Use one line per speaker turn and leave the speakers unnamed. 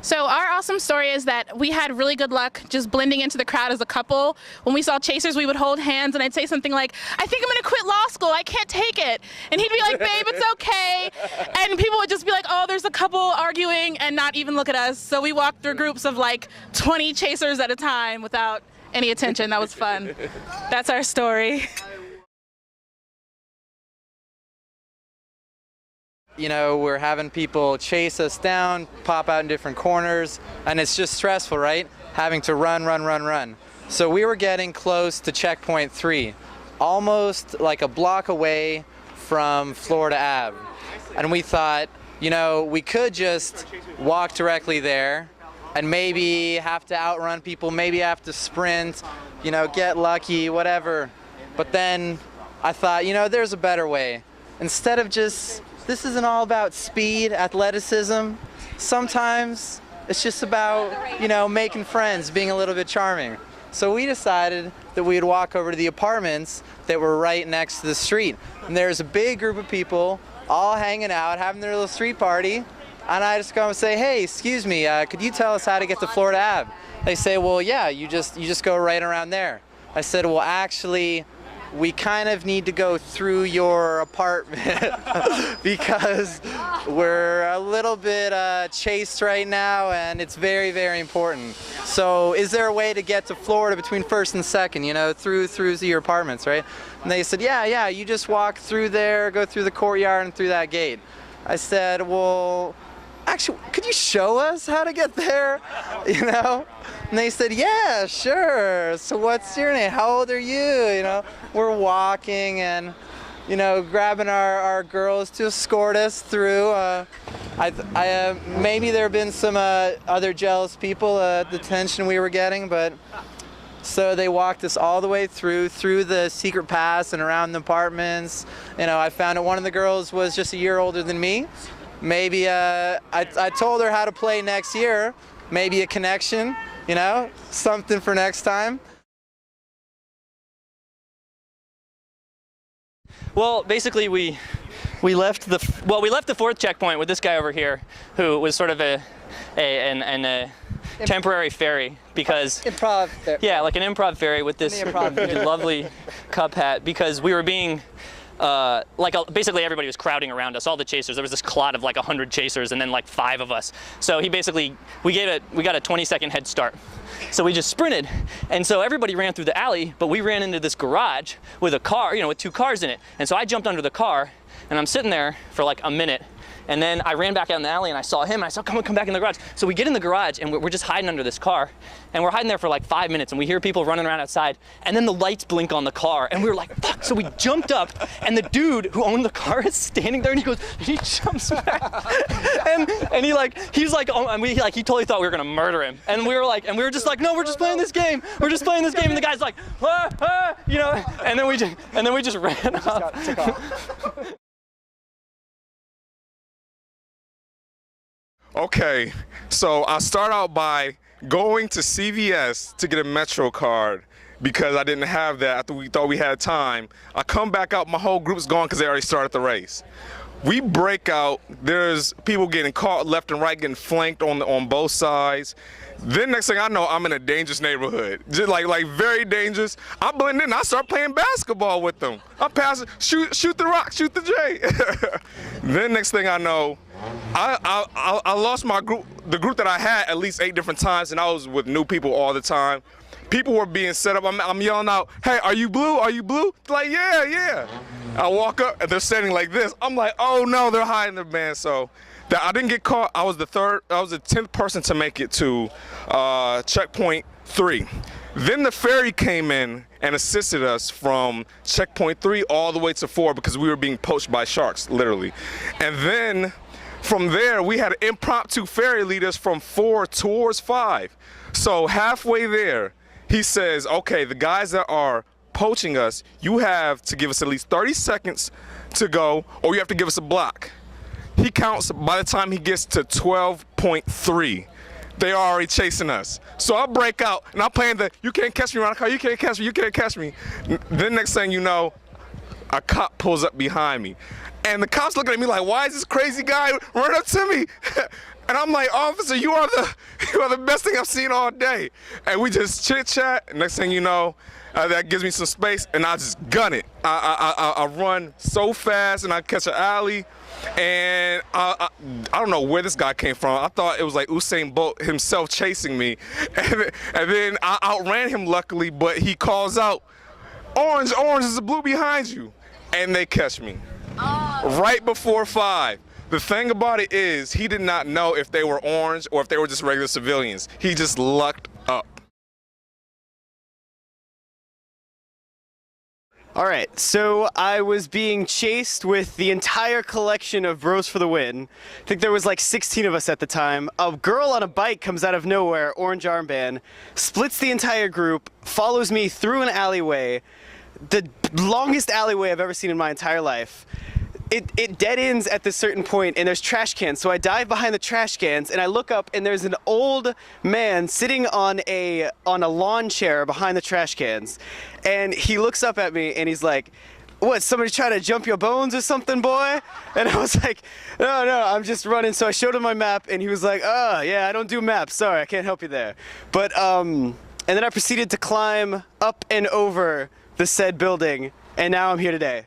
So our awesome story is that we had really good luck just blending into the crowd as a couple. When we saw chasers, we would hold hands and I'd say something like, I think I'm gonna quit law school, I can't take it. And he'd be like, babe, it's okay. And people would just be like, oh, there's a couple arguing, and not even look at us. So we walked through groups of like 20 chasers at a time without any attention. That was fun. That's our story.
You know, we're having people chase us down, pop out in different corners, and it's just stressful, right? Having to run. So we were getting close to checkpoint 3, almost like a block away from Florida Ave. And we thought, you know, we could just walk directly there and maybe have to outrun people, maybe have to sprint, you know, get lucky, whatever. But then I thought, you know, there's a better way. Instead of just, this isn't all about speed, athleticism. Sometimes it's just about, you know, making friends, being a little bit charming. So we decided that we'd walk over to the apartments that were right next to the street. And there's a big group of people all hanging out, having their little street party. And I just go and say, hey, excuse me, could you tell us how to get to Florida Ave? They say, well, yeah, you just go right around there. I said, well, actually, we kind of need to go through your apartment because we're a little bit chased right now, and it's very, very important. So is there a way to get to Florida between 1st and 2nd, you know, through your apartments, right? And they said, yeah, you just walk through there, go through the courtyard and through that gate. I said, well, actually, could you show us how to get there, you know? And they said, yeah, sure. So what's your name? How old are you? You know, we're walking and, you know, grabbing our girls to escort us through. Maybe there have been some other jealous people at the tension we were getting, but so they walked us all the way through the secret pass and around the apartments. You know, I found out one of the girls was just a year older than me. Maybe I told her how to play next year. Maybe a connection, you know, something for next time.
Well, basically we left the 4th checkpoint with this guy over here, who was sort of a temporary ferry, because
improv ferry.
Yeah, like an improv ferry with this lovely cup hat, because we were being basically everybody was crowding around us, all the chasers. There was this clot of like 100 chasers and then like 5 of us. So we got a 20-second head start. So we just sprinted. And so everybody ran through the alley, but we ran into this garage with a car, you know, with 2 cars in it. And so I jumped under the car and I'm sitting there for like a minute. And then I ran back out in the alley and I saw him and I said, come back in the garage. So we get in the garage and we're just hiding under this car. And we're hiding there for like 5 minutes and we hear people running around outside, and then the lights blink on the car and we were like, fuck. So we jumped up and the dude who owned the car is standing there and he jumps back. and he's like, oh, and he totally thought we were gonna murder him. And we were just like, no, we're just playing this game. We're just playing this game. And the guy's like, you know, and then we just ran off.
Took off.
Okay, so I start out by going to CVS to get a Metro card because I didn't have that after we thought we had time. I come back out, my whole group's gone because they already started the race. We break out, there's people getting caught left and right, getting flanked on both sides. Then next thing I know, I'm in a dangerous neighborhood. Just like very dangerous. I blend in, I start playing basketball with them. I'm passing, shoot the rock, shoot the J. Then next thing I know, I lost my group, the group that I had at least 8 different times, and I was with new people all the time. People were being set up, I'm yelling out, hey, are you blue, are you blue? They're like, yeah. I walk up and they're standing like this. I'm like, oh no, they're hiding the man. So that I didn't get caught. I was the 10th person to make it to checkpoint 3. Then the ferry came in and assisted us from checkpoint 3 all the way to 4 because we were being poached by sharks, literally. And then from there, we had an impromptu ferry lead us from 4 towards 5. So halfway there, he says, okay, the guys that are poaching us, you have to give us at least 30 seconds to go, or you have to give us a block. He counts by the time he gets to 12.3. They are already chasing us. So I break out, and I'm playing the, you can't catch me around the car, you can't catch me, you can't catch me. Then next thing you know, a cop pulls up behind me. And the cops looking at me like, why is this crazy guy running up to me? And I'm like, officer, you are the best thing I've seen all day. And we just chit chat. And next thing you know, that gives me some space, and I just gun it. I run so fast, and I catch an alley. And I don't know where this guy came from. I thought it was like Usain Bolt himself chasing me. And then I outran him, luckily, but he calls out, orange, orange, there's a blue behind you. And they catch me. Right before 5. The thing about it is, he did not know if they were orange or if they were just regular civilians. He just lucked up.
All right, so I was being chased with the entire collection of Bros for the Win. I think there was like 16 of us at the time. A girl on a bike comes out of nowhere, orange armband, splits the entire group, follows me through an alleyway, the longest alleyway I've ever seen in my entire life. It dead ends at this certain point, and there's trash cans. So I dive behind the trash cans, and I look up, and there's an old man sitting on a lawn chair behind the trash cans. And he looks up at me, and he's like, "What, somebody trying to jump your bones or something, boy?" And I was like, no, I'm just running. So I showed him my map, and he was like, "Oh, yeah, I don't do maps. Sorry, I can't help you there." But, and then I proceeded to climb up and over the said building, and now I'm here today.